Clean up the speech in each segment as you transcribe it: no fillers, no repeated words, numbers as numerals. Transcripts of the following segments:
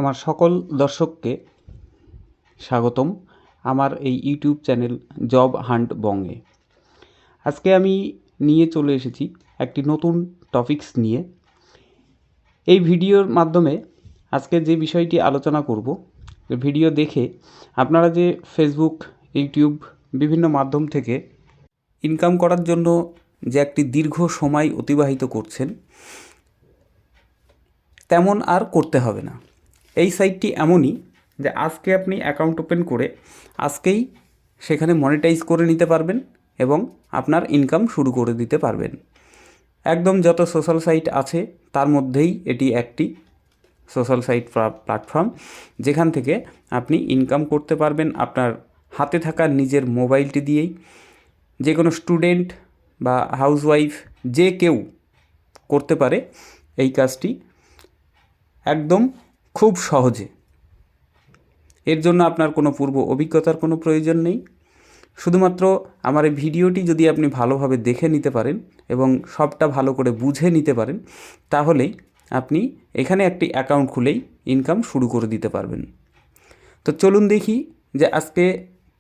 আমার সকল দর্শককে স্বাগতম আমার এই ইউটিউব চ্যানেল জব হান্ট বঙ্গে। আজকে আমি নিয়ে চলে এসেছি একটি নতুন টপিকস নিয়ে। এই ভিডিওর মাধ্যমে আজকে যে বিষয়টি আলোচনা করব, ভিডিও দেখে আপনারা যে ফেসবুক, ইউটিউব বিভিন্ন মাধ্যম থেকে ইনকাম করার জন্য যে একটি দীর্ঘ সময় অতিবাহিত করছেন, তেমন আর করতে হবে না। এই সাইটটি এমনই যে আজকে আপনি অ্যাকাউন্ট ওপেন করে আজকেই সেখানে মনিটাইজ করে নিতে পারবেন এবং আপনার ইনকাম শুরু করে দিতে পারবেন। একদম যত সোশ্যাল সাইট আছে তার মধ্যেই এটি একটি সোশ্যাল সাইট প্ল্যাটফর্ম, যেখান থেকে আপনি ইনকাম করতে পারবেন আপনার হাতে থাকা নিজের মোবাইলটি দিয়েই। যে কোনো স্টুডেন্ট বা হাউসওয়াইফ যে কেউ করতে পারে এই কাজটি একদম খুব সহজে। এর জন্য আপনার কোনো পূর্ব অভিজ্ঞতার কোনো প্রয়োজন নেই। শুধুমাত্র আমার এই ভিডিওটি যদি আপনি ভালোভাবে দেখে নিতে পারেন এবং সবটা ভালো করে বুঝে নিতে পারেন, তাহলেই আপনি এখানে একটি অ্যাকাউন্ট খুলেই ইনকাম শুরু করে দিতে পারবেন। তো চলুন দেখি যে আজকে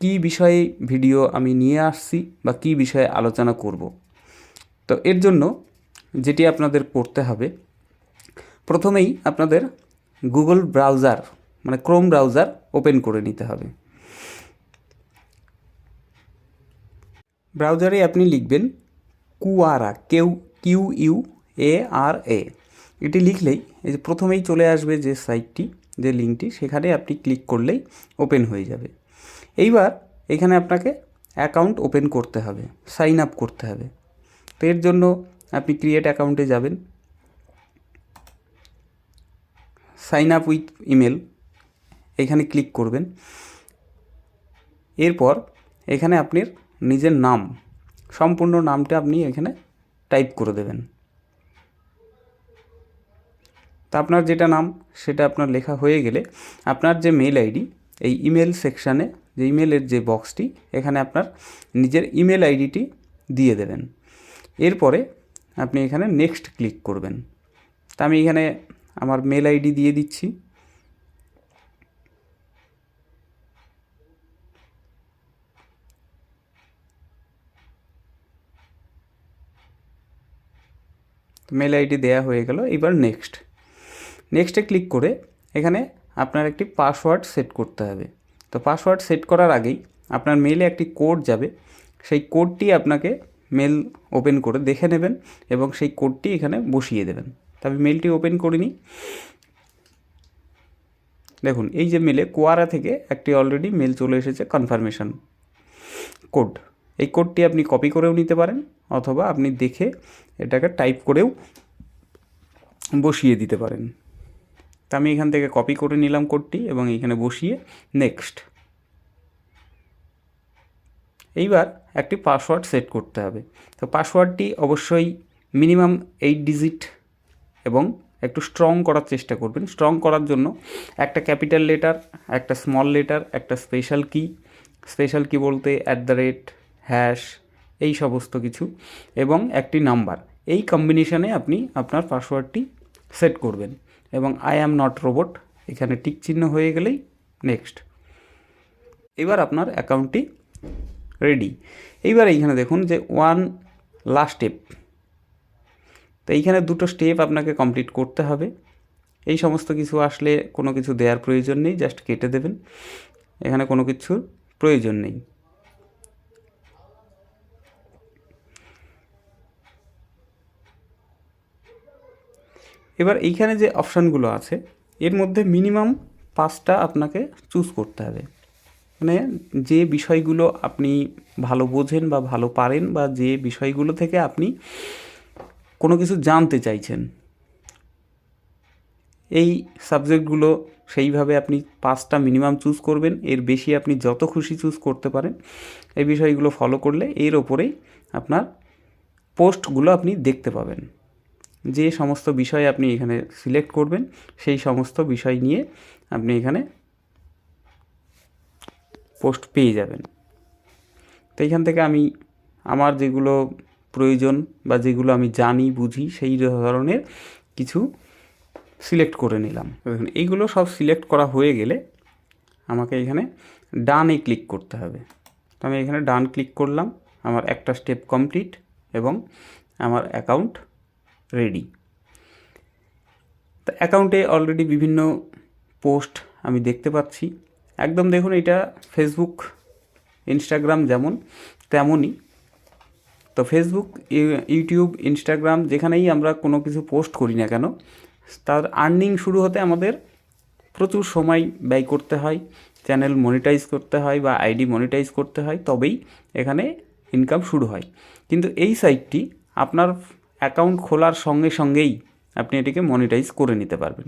কী বিষয়ে ভিডিও আমি নিয়ে আসছি বা কী বিষয়ে আলোচনা করব। তো এর জন্য যেটি আপনাদের করতে হবে, প্রথমেই আপনাদের গুগল ব্রাউজার মানে ক্রোম ব্রাউজার ওপেন করে নিতে হবে। ব্রাউজারে আপনি লিখবেন কুয়ারা, QUARA। এটি লিখলেই এই যে প্রথমেই চলে আসবে যে সাইটটি, যে লিঙ্কটি, সেখানে আপনি ক্লিক করলেই ওপেন হয়ে যাবে। এইবার এখানে আপনাকে অ্যাকাউন্ট ওপেন করতে হবে, সাইন আপ করতে হবে। তো এর জন্য আপনি ক্রিয়েট অ্যাকাউন্টে যাবেন, সাইন আপ উইথ ইমেল এখানে ক্লিক করবেন। এরপর এখানে আপনার নিজের নাম, সম্পূর্ণ নামটা আপনি এখানে টাইপ করে দেবেন। তা আপনার যেটা নাম সেটা আপনার লেখা হয়ে গেলে আপনার যে মেল আইডি, এই ইমেল সেকশানে যে ইমেলের যে বক্সটি, এখানে আপনার নিজের ইমেল আইডিটি দিয়ে দেবেন। এরপরে আপনি এখানে নেক্সট ক্লিক করবেন। তা আমি এখানে আমার মেল আইডি দিয়ে দিচ্ছি। মেল আইডি দেওয়া হয়ে গেল। এবার নেক্সটে ক্লিক করে এখানে আপনার একটি পাসওয়ার্ড সেট করতে হবে। তো পাসওয়ার্ড সেট করার আগেই আপনার মেলে একটি কোড যাবে, সেই কোডটি আপনাকে মেল ওপেন করে দেখে নেবেন এবং সেই কোডটি এখানে বসিয়ে দেবেন। তবে মেলটি ওপেন করিনি, দেখুন এই যে মেলে কোয়ারা থেকে একটি অলরেডি মেল চলে এসেছে, কনফার্মেশন কোড। এই কোডটি আপনি কপি করেও নিতে পারেন অথবা আপনি দেখে এটাকে টাইপ করেও বসিয়ে দিতে পারেন। তা আমি এখান থেকে কপি করে নিলাম কোডটি এবং এখানে বসিয়ে নেক্সট। এইবার একটি পাসওয়ার্ড সেট করতে হবে। তো পাসওয়ার্ডটি অবশ্যই মিনিমাম 8 ডিজিট এবং একটু স্ট্রং করার চেষ্টা করবেন। স্ট্রং করার জন্য একটা ক্যাপিটাল লেটার, একটা স্মল লেটার, একটা স্পেশাল কি বলতে @, এই সমস্ত কিছু এবং একটি নাম্বার, এই কম্বিনেশনে আপনি আপনার পাসওয়ার্ডটি সেট করবেন এবং আই অ্যাম নট রোবট এখানে টিক চিহ্ন হয়ে গেলেই নেক্সট। এবার আপনার অ্যাকাউন্টটি রেডি। এইবার এইখানে দেখুন যে লাস্ট স্টেপ। তো এইখানে 2টো স্টেপ আপনাকে কমপ্লিট করতে হবে। এই সমস্ত কিছু আসলে কোনো কিছু দেওয়ার প্রয়োজন নেই, জাস্ট কেটে দেবেন, এখানে কোনো কিছুর প্রয়োজন নেই। এবার এইখানে যে অপশানগুলো আছে এর মধ্যে মিনিমাম 5টা আপনাকে চুজ করতে হবে। মানে যে বিষয়গুলো আপনি ভালো বোঝেন বা ভালো পারেন বা যে বিষয়গুলো থেকে আপনি কোনো কিছু জানতে চাইছেন, এই সাবজেক্টগুলো সেইভাবে আপনি 5টা মিনিমাম চুজ করবেন। এর বেশি আপনি যত খুশি চুজ করতে পারেন। এই বিষয়গুলো ফলো করলে এর ওপরেই আপনার পোস্টগুলো আপনি দেখতে পাবেন। যে সমস্ত বিষয় আপনি এখানে সিলেক্ট করবেন সেই সমস্ত বিষয় নিয়ে আপনি এখানে পোস্ট পেয়ে যাবেন। তো এইখান থেকে আমি আমার যেগুলো প্রয়োজন বা যেগুলো আমি জানি বুঝি সেই ধরনের কিছু সিলেক্ট করে নিলাম। দেখুন এইগুলো সব সিলেক্ট করা হয়ে গেলে আমাকে এখানে ডানে ক্লিক করতে হবে। তো আমি এখানে ডান ক্লিক করলাম, আমার একটা স্টেপ কমপ্লিট এবং আমার অ্যাকাউন্ট রেডি। তো অ্যাকাউন্টে অলরেডি বিভিন্ন পোস্ট আমি দেখতে পাচ্ছি। একদম দেখুন এটা ফেসবুক ইনস্টাগ্রাম যেমন তেমনই। তো ফেসবুক, ইউটিউব, ইনস্টাগ্রাম যেখানেই আমরা কোনো কিছু পোস্ট করি না কেন, তার আর্নিং শুরু হতে আমাদের প্রচুর সময় ব্যয় করতে হয়, চ্যানেল মনিটাইজ করতে হয় বা আইডি মনিটাইজ করতে হয়, তবেই এখানে ইনকাম শুরু হয়। কিন্তু এই সাইটটি আপনার অ্যাকাউন্ট খোলার সঙ্গে সঙ্গেই আপনি এটিকে মনিটাইজ করে নিতে পারবেন।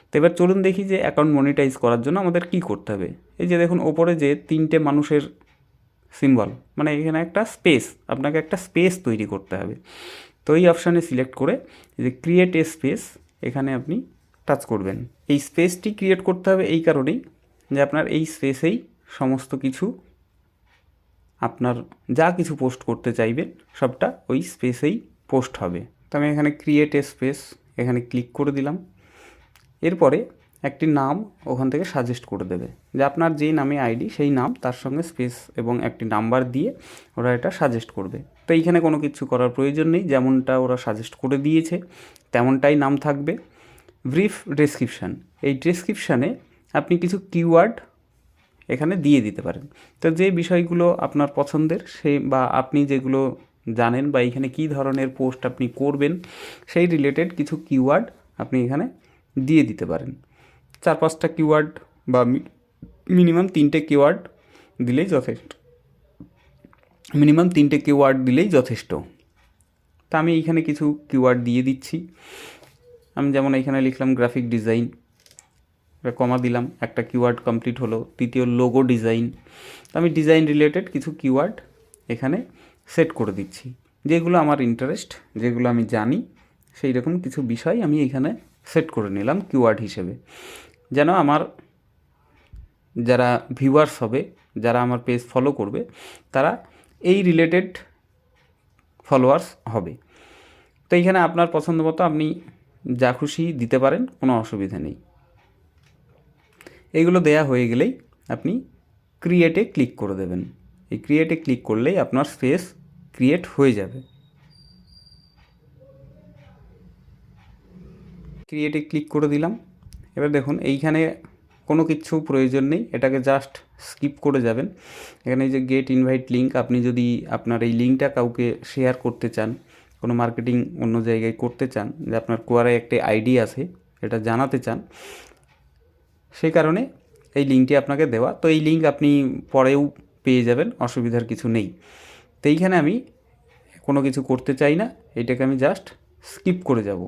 তো এবার চলুন দেখি যে অ্যাকাউন্ট মনিটাইজ করার জন্য আমাদের কী করতে হবে। এই যে দেখুন ওপরে যে 3টে মানুষের সিম্বল, মানে এখানে একটা স্পেস, আপনাকে একটা স্পেস তৈরি করতে হবে। তো এই অপশানে সিলেক্ট করে যে ক্রিয়েট এ স্পেস, এখানে আপনি টাচ করবেন। এই স্পেসটি ক্রিয়েট করতে হবে এই কারণেই যে আপনার এই স্পেসেই সমস্ত কিছু, আপনার যা কিছু পোস্ট করতে চাইবেন সবটা ওই স্পেসেই পোস্ট হবে। তো আমি এখানে ক্রিয়েট এ স্পেস এখানে ক্লিক করে দিলাম। এরপরে একটি নাম ওখান থেকে সাজেস্ট করে দেবে, যে আপনার যেই নামে আইডি সেই নাম, তার সঙ্গে স্পেস এবং একটি নাম্বার দিয়ে ওরা এটা সাজেস্ট করবে। তো এইখানে কোনো কিছু করার প্রয়োজন নেই, যেমনটা ওরা সাজেস্ট করে দিয়েছে তেমনটাই নাম থাকবে। ব্রিফ ডেসক্রিপশান, এই ডেসক্রিপশানে আপনি কিছু কিওয়ার্ড এখানে দিয়ে দিতে পারেন। তো যে বিষয়গুলো আপনার পছন্দের বা আপনি যেগুলো জানেন বা এখানে কী ধরনের পোস্ট আপনি করবেন সেই রিলেটেড কিছু কিওয়ার্ড আপনি এখানে দিয়ে দিতে পারেন। 4-5টা কিওয়ার্ড বা মিনিমাম 3টে কিওয়ার্ড দিলেই যথেষ্ট, দিলেই যথেষ্ট। তা আমি এইখানে কিছু কিওয়ার্ড দিয়ে দিচ্ছি। আমি যেমন এখানে লিখলাম গ্রাফিক ডিজাইন, কমা দিলাম, একটা কিওয়ার্ড কমপ্লিট হলো। তৃতীয় লোগো ডিজাইন। আমি ডিজাইন রিলেটেড কিছু কিওয়ার্ড এখানে সেট করে দিচ্ছি, যেগুলো আমার ইন্টারেস্ট, যেগুলো আমি জানি, সেই রকম কিছু বিষয় আমি এখানে সেট করে নিলাম কিওয়ার্ড হিসেবে, যেন আমার যারা ভিউয়ার্স হবে, যারা আমার পেজ ফলো করবে, তারা এই রিলেটেড ফলোয়ার্স হবে। তো এইখানে আপনার পছন্দ মতো আপনি যা খুশি দিতে পারেন, কোনো অসুবিধা নেই। এইগুলো দেয়া হয়ে গেলেই আপনি ক্রিয়েটে ক্লিক করে দেবেন। এই ক্রিয়েটে ক্লিক করলেই আপনার স্পেস ক্রিয়েট হয়ে যাবে। ক্রিয়েটে ক্লিক করে দিলাম। এবার দেখুন এইখানে কোনো কিছু প্রয়োজন নেই, এটাকে জাস্ট স্কিপ করে যাবেন। এখানে যে গেট ইনভাইট লিঙ্ক, আপনি যদি আপনার এই লিঙ্কটা কাউকে শেয়ার করতে চান, কোনো মার্কেটিং অন্য জায়গায় করতে চান, যে আপনার কোয়ারায় একটি আইডি আছে এটা জানাতে চান, সেই কারণে এই লিঙ্কটি আপনাকে দেওয়া। তো এই লিঙ্ক আপনি পরেও পেয়ে যাবেন, অসুবিধার কিছু নেই। তো এইখানে আমি কোনো কিছু করতে চাই না, এইটাকে আমি জাস্ট স্কিপ করে যাব।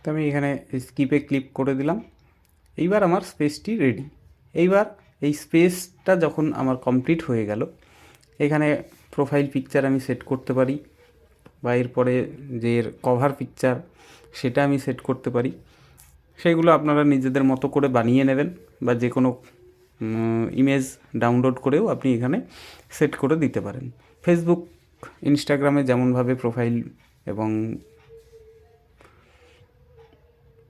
তো আমি এখানে স্কিপে ক্লিক করে দিলাম। এইবার আমার স্পেসটি রেডি। এইবার এই স্পেসটা যখন আমার কমপ্লিট হয়ে গেল, এখানে প্রোফাইল পিকচার আমি সেট করতে পারি, বা এরপরে যে কভার পিকচার সেটা আমি সেট করতে পারি। সেগুলো আপনারা নিজেদের মতো করে বানিয়ে নেবেন, বা যে কোনো ইমেজ ডাউনলোড করেও আপনি এখানে সেট করে দিতে পারেন। ফেসবুক, ইনস্টাগ্রামে যেমনভাবে প্রোফাইল এবং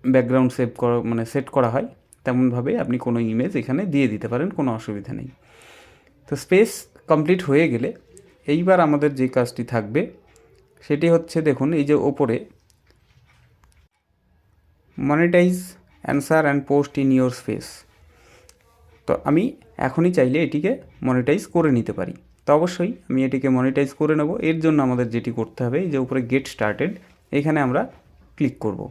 ব্যাকগ্রাউন্ড সেট করা হয়, তেমনভাবে আপনি কোনো ইমেজ এখানে দিয়ে দিতে পারেন, কোনো অসুবিধা নেই। তো স্পেস কমপ্লিট হয়ে গেলে এইবার আমাদের যে কাজটি থাকবে সেটি হচ্ছে, দেখুন এই যে ওপরে monetize answer and post in your space. তো আমি এখনই চাইলে এটিকে মনিটাইজ করে নিতে পারি। তো অবশ্যই আমি এটিকে মনিটাইজ করে নেব। এর জন্য আমাদের যেটি করতে হবে, এই যে উপরে গেট স্টার্টেড, এখানে আমরা ক্লিক করব।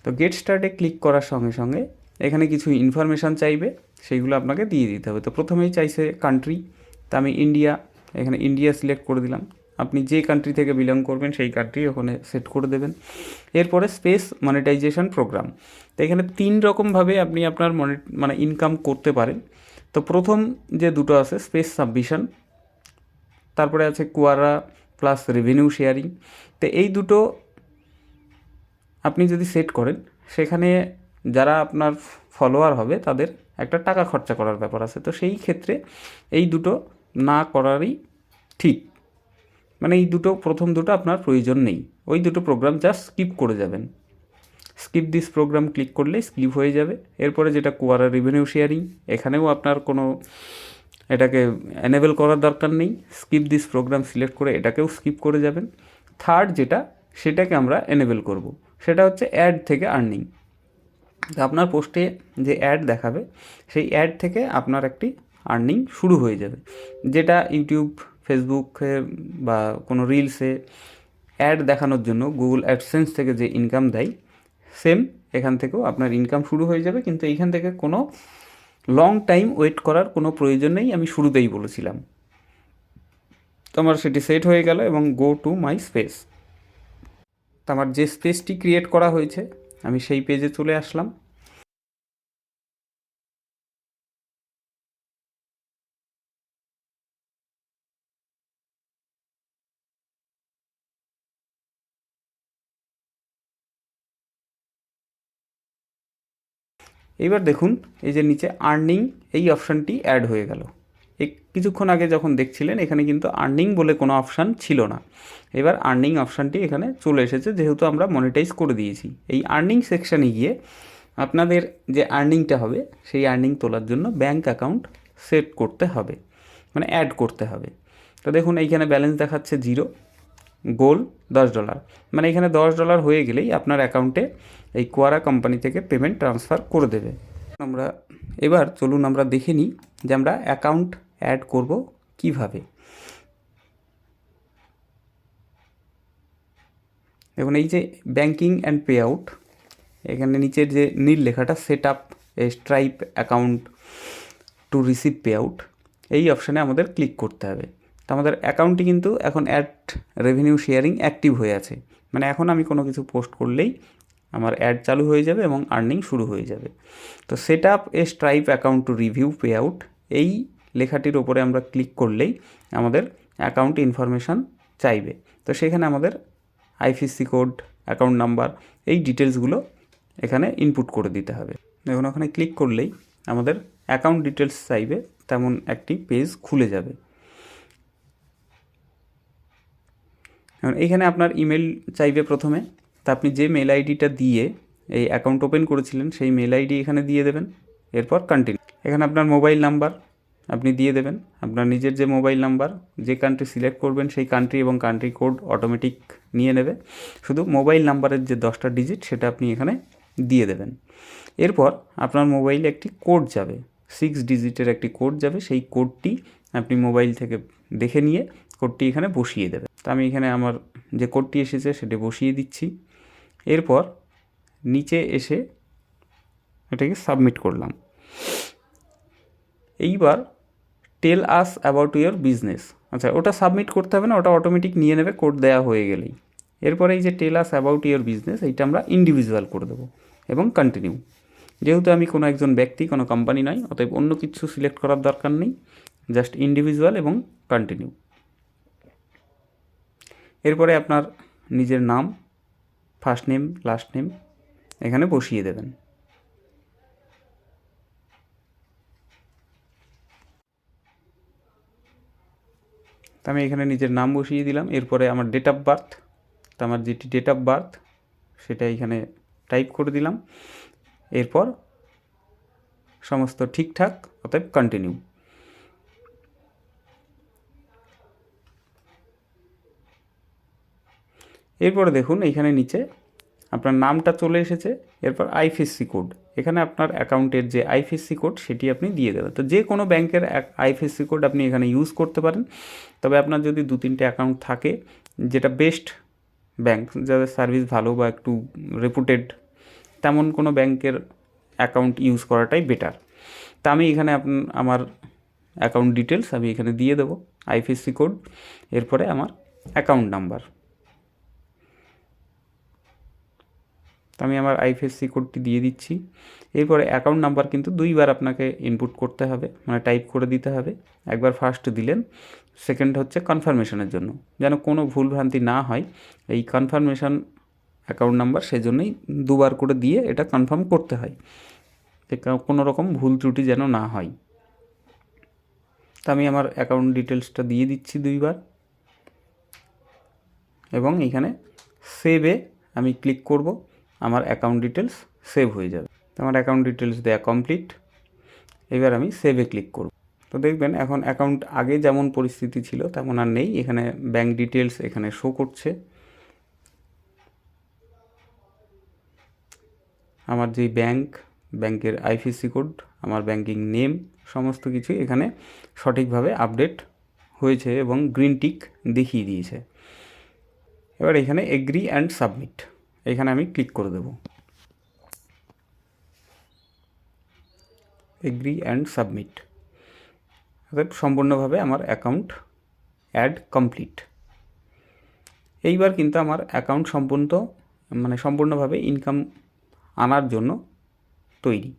তো গেট স্টার্টে ক্লিক করার সঙ্গে সঙ্গে এখানে কিছু ইনফরমেশান চাইবে, সেইগুলো আপনাকে দিয়ে দিতে হবে। তো প্রথমেই চাইছে কান্ট্রি, তা আমি ইন্ডিয়া, এখানে ইন্ডিয়া সিলেক্ট করে দিলাম। আপনি যে কান্ট্রি থেকে বিলং করবেন সেই কান্ট্রি ওখানে সেট করে দেবেন। এরপরে স্পেস মনিটাইজেশন প্রোগ্রাম। তো এখানে 3 রকমভাবে আপনি আপনার ইনকাম করতে পারেন। তো প্রথম যে দুটো আছে স্পেস সাবমিশন, তারপরে আছে কোয়ারা প্লাস রেভিনিউ শেয়ারিং। তো এই দুটো আপনি যদি সেট করেন, সেখানে যারা আপনার ফলোয়ার হবে তাদের একটা টাকা খরচা করার ব্যাপার আছে। তো সেই ক্ষেত্রে এই দুটো না করারই ঠিক, মানে এই প্রথম দুটো আপনার প্রয়োজন নেই, ওই দুটো প্রোগ্রাম জাস্ট স্কিপ করে যাবেন। স্কিপ দিস প্রোগ্রাম ক্লিক করলেই স্কিপ হয়ে যাবে। এরপরে যেটা কোয়ারা রেভিনিউ শেয়ারিং, এখানেও আপনার কোনো এটাকে এনেবল করার দরকার নেই। স্কিপ দিস প্রোগ্রাম সিলেক্ট করে এটাকেও স্কিপ করে যাবেন। থার্ড যেটা, সেটাকে আমরা এনেবল করব, সেটা হচ্ছে অ্যাড থেকে আর্নিং। আপনার পোস্টে যে অ্যাড দেখাবে, সেই অ্যাড থেকে আপনার একটি আর্নিং শুরু হয়ে যাবে। যেটা ইউটিউব, ফেসবুকে বা কোনো রিলসে অ্যাড দেখানোর জন্য গুগল অ্যাডসেন্স থেকে যে ইনকাম দেয়, সেম এখান থেকেও আপনার ইনকাম শুরু হয়ে যাবে। কিন্তু এইখান থেকে কোনো লং টাইম ওয়েট করার কোনো প্রয়োজন নেই, আমি শুরুতেই বলেছিলাম। তো আমার সেটি সেট হয়ে গেল এবং গো টু মাই স্পেস। তো আমার যে স্পেসটি ক্রিয়েট করা হয়েছে, আমি সেই পেজে চলে আসলাম। এইবার দেখুন এই যে নিচে আর্নিং, এই অপশানটি অ্যাড হয়ে গেল। এই কিছুক্ষণ আগে যখন দেখছিলেন এখানে কিন্তু আর্নিং বলে কোনো অপশান ছিল না। এবার আর্নিং অপশানটি এখানে চলে এসেছে, যেহেতু আমরা মনিটাইজ করে দিয়েছি। এই আর্নিং সেকশানে গিয়ে আপনাদের যে আর্নিংটা হবে, সেই আর্নিং তোলার জন্য ব্যাঙ্ক অ্যাকাউন্ট সেট করতে হবে, মানে অ্যাড করতে হবে। তো দেখুন এইখানে ব্যালেন্স দেখাচ্ছে 0, গোল $10, মানে এখানে $10 হয়ে গেলেই আপনার অ্যাকাউন্টে এই কোয়ারা কোম্পানি থেকে পেমেন্ট ট্রান্সফার করে দেবে। এবার চলুন আমরা দেখে নিই যে আমরা অ্যাকাউন্ট অ্যাড করব কিভাবে। দেখুন এই যে ব্যাঙ্কিং অ্যান্ড পে আউট, এখানে নিচের যে নীল লেখাটা set up A stripe account to receive pay out, এই অপশানে আমাদের ক্লিক করতে হবে। তো আমাদের অ্যাকাউন্টটি কিন্তু এখন অ্যাড রেভিনিউ শেয়ারিং অ্যাক্টিভ হয়ে আছে, মানে এখন আমি কোনো কিছু পোস্ট করলেই আমার অ্যাড চালু হয়ে যাবে এবং আর্নিং শুরু হয়ে যাবে। তো set up A stripe account to review pay out, এই লেখাটির ওপরে আমরা ক্লিক করলেই আমাদের অ্যাকাউন্ট ইনফরমেশান চাইবে। তো সেখানে আমাদের আইএফএসসি কোড, অ্যাকাউন্ট নাম্বার, এই ডিটেলসগুলো এখানে ইনপুট করে দিতে হবে। দেখুন ওখানে ক্লিক করলেই আমাদের অ্যাকাউন্ট ডিটেলস চাইবে, তেমন একটি পেজ খুলে যাবে। এখন এইখানে আপনার ইমেল চাইবে প্রথমে, তা আপনি যে মেল আইডিটা দিয়ে এই অ্যাকাউন্ট ওপেন করেছিলেন সেই মেল আইডি এখানে দিয়ে দেবেন। এরপর কন্টিনিউ। এখানে আপনার মোবাইল নাম্বার আপনি দিয়ে দেবেন, আপনার নিজের যে মোবাইল নাম্বার, যে কান্ট্রি সিলেক্ট করবেন সেই কান্ট্রি এবং কান্ট্রি কোড অটোমেটিক নিয়ে নেবে। শুধু মোবাইল নাম্বারের যে 10টা ডিজিট সেটা আপনি এখানে দিয়ে দেবেন। এরপর আপনার মোবাইলে একটি কোড যাবে, 6 ডিজিটের একটি কোড যাবে, সেই কোডটি আপনি মোবাইল থেকে দেখে নিয়ে কোডটি এখানে বসিয়ে দেবেন। তো আমি এখানে আমার যে কোডটি এসেছে সেটি বসিয়ে দিচ্ছি। এরপর নিচে এসে এটাকে সাবমিট করলাম। এইবার টেল আস অ্যাবাউট ইয়োর বিজনেস, আচ্ছা ওটা সাবমিট করতে হবে না, ওটা অটোমেটিক নিয়ে নেবে কোড দেওয়া হয়ে গেলেই। এরপরে এই যে টেল আস অ্যাবাউট ইয়োর বিজনেস, এইটা আমরা ইন্ডিভিজুয়াল করে দেবো এবং কন্টিনিউ। যেহেতু আমি কোনো একজন ব্যক্তি, কোনো কোম্পানি নয়, অতএব অন্য কিছু সিলেক্ট করার দরকার নেই, জাস্ট ইন্ডিভিজুয়াল এবং কন্টিনিউ। এরপরে আপনার নিজের নাম, ফার্স্ট নেম, লাস্ট নেম এখানে বসিয়ে দেবেন। তো আমি এখানে নিজের নাম বসিয়ে দিলাম। এরপরে আমার ডেট অফ বার্থ, তো আমার যেটি ডেট অফ বার্থ সেটা এখানে টাইপ করে দিলাম। এরপর সমস্ত ঠিকঠাক, অতএব কন্টিনিউ। এরপরে দেখুন এইখানে নিচে আপনার নামটা চলে এসেছে। এরপর আইএফএসসি কোড, এখানে আপনার অ্যাকাউন্টের যে আইএফএসসি কোড সেটি আপনি দিয়ে দেবেন। তো যে কোনো ব্যাংকের আইএফএসসি কোড আপনি এখানে ইউজ করতে পারেন, তবে আপনার যদি 2-3টে অ্যাকাউন্ট থাকে, যেটা বেস্ট ব্যাংক, যাদের সার্ভিস ভালো বা একটু রেপুটেড, তেমন কোনো ব্যাংকের অ্যাকাউন্ট ইউজ করাটাই বেটার। তা আমি এখানে আমার অ্যাকাউন্ট ডিটেলস আমি এখানে দিয়ে দেবো, আইএফএসসি কোড, এরপরে আমার অ্যাকাউন্ট নাম্বার। তো আমি আমার আইএফএসসি কোডটি দিয়ে দিচ্ছি। এরপরে অ্যাকাউন্ট নাম্বার কিন্তু 2বার আপনাকে ইনপুট করতে হবে, মানে টাইপ করে দিতে হবে। একবার ফার্স্ট দিলেন, সেকেন্ড হচ্ছে কনফার্মেশনের জন্য, যেন কোনো ভুলভ্রান্তি না হয়। এই কনফার্মেশন অ্যাকাউন্ট নাম্বার সেজন্যই 2বার করে দিয়ে এটা কনফার্ম করতে হয়, যে কোনো রকম ভুল ত্রুটি যেন না হয়। তো আমি আমার অ্যাকাউন্ট ডিটেলসটা দিয়ে দিচ্ছি 2বার। এবং এইখানে সেভে আমি ক্লিক করব, আমার অ্যাকাউন্ট ডিটেলস সেভ হয়ে যাবে। আমার অ্যাকাউন্ট ডিটেলস দেওয়া কমপ্লিট। এবার আমি সেভে ক্লিক করব। তো দেখবেন এখন অ্যাকাউন্ট আগে যেমন পরিস্থিতি ছিল তেমন আর নেই। এখানে ব্যাঙ্ক ডিটেলস এখানে শো করছে, আমার যেই ব্যাংকের আইএফএসসি কোড, আমার ব্যাংকিং নেম, সমস্ত কিছু এখানে সঠিকভাবে আপডেট হয়েছে এবং গ্রিন টিক দেখিয়ে দিয়েছে। এবার এখানে এগ্রি অ্যান্ড সাবমিট, এখানে আমি ক্লিক করে দেব। এগ্রি অ্যান্ড সাবমিট, অর্থাৎ সম্পূর্ণভাবে আমার অ্যাকাউন্ট অ্যাড কমপ্লিট। এইবার কিন্তু আমার অ্যাকাউন্ট সম্পূর্ণভাবে ইনকাম আনার জন্য তৈরি।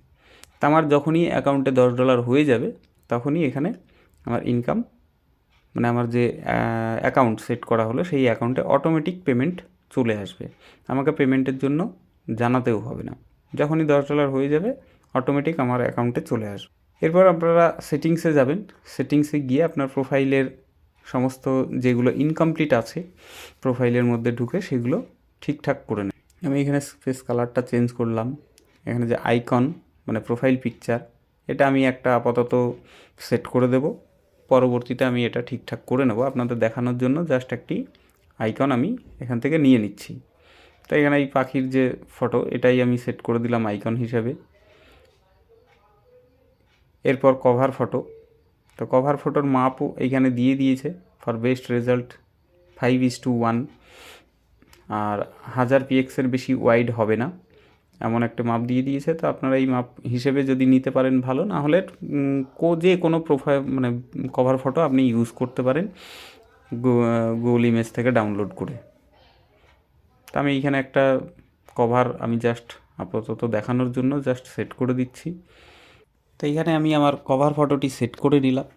তা আমার যখনই অ্যাকাউন্টে $10 হয়ে যাবে তখনই এখানে আমার ইনকাম আমার যে অ্যাকাউন্ট সেট করা হলো সেই অ্যাকাউন্টে অটোমেটিক পেমেন্ট চলে আসবে। আমাকে পেমেন্টের জন্য জানাতেও হবে না, যখনই $10 হয়ে যাবে অটোমেটিক আমার অ্যাকাউন্টে চলে আসবে। এরপর আপনারা সেটিংসে যাবেন, সেটিংসে গিয়ে আপনার প্রোফাইলের সমস্ত যেগুলো ইনকমপ্লিট আছে প্রোফাইলের মধ্যে ঢুকে সেগুলো ঠিকঠাক করে নেন। আমি এখানে ফেস কালারটা চেঞ্জ করলাম। এখানে যে আইকন প্রোফাইল পিকচার, এটা আমি একটা আপাতত সেট করে দেব, পরবর্তীতে আমি এটা ঠিকঠাক করে নেব। আপনাদের দেখানোর জন্য জাস্ট একটি আইকন আমি এখান থেকে নিয়ে নিচ্ছি। তো এখানে এই পাখির যে ফটো এটাই আমি সেট করে দিলাম আইকন হিসাবে। এরপর কভার ফটো, তো কভার ফটোর মাপও এইখানে দিয়ে দিয়েছে, ফর বেস্ট রেজাল্ট 5:1, আর 1000 px বেশি ওয়াইড হবে না এমন একটা মাপ দিয়ে দিয়েছে। তো আপনারা এই মাপ হিসেবে যদি নিতে পারেন ভালো, না হলে যে কোনো প্রোফাইল কভার ফটো আপনি ইউজ করতে পারেন গুগল ইমেজ থেকে ডাউনলোড করে। তো আমি এইখানে একটা কভার আমি জাস্ট আপাতত দেখানোর জন্য জাস্ট সেট করে দিচ্ছি। তো এইখানে আমি আমার কভার ফটোটি সেট করে নিলাম।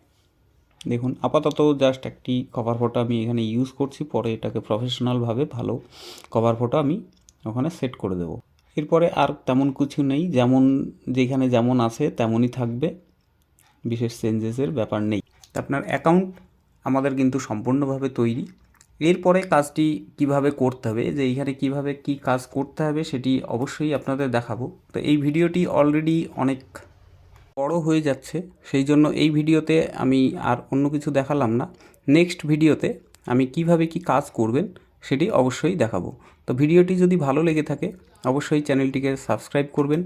দেখুন আপাতত জাস্ট একটি কভার ফটো আমি এখানে ইউজ করছি, পরে এটাকে প্রফেশনালভাবে ভালো কভার ফটো আমি ওখানে সেট করে দেব। এরপরে আর তেমন কিছু নেই, যেখানে যেমন আছে তেমনই থাকবে, বিশেষ চেঞ্জেসের ব্যাপার নেই। আপনার অ্যাকাউন্ট আমাদের কিন্তু সম্পূর্ণভাবে তৈরি। এরপরে কাজটি কিভাবে করতে হবে, যে এইখানে কিভাবে কি কাজ করতে হবে সেটি অবশ্যই আপনাদের দেখাবো। তো এই ভিডিওটি অলরেডি অনেক বড় হয়ে যাচ্ছে, সেই জন্য এই ভিডিওতে আমি আর অন্য কিছু দেখালাম না। নেক্সট ভিডিওতে আমি কিভাবে কি কাজ করবেন সেটি অবশ্যই দেখাবো। তো ভিডিওটি যদি ভালো লেগে থাকে অবশ্যই চ্যানেলটিকে সাবস্ক্রাইব করবেন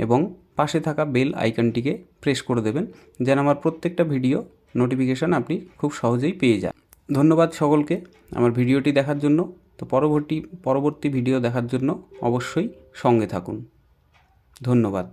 এবং পাশে থাকা বেল আইকনটিকে প্রেস করে দেবেন, যেন আমার প্রত্যেকটা ভিডিও নোটিফিকেশান আপনি খুব সহজেই পেয়ে যান। ধন্যবাদ সকলকে আমার ভিডিওটি দেখার জন্য। তো পরবর্তী ভিডিও দেখার জন্য অবশ্যই সঙ্গে থাকুন। ধন্যবাদ।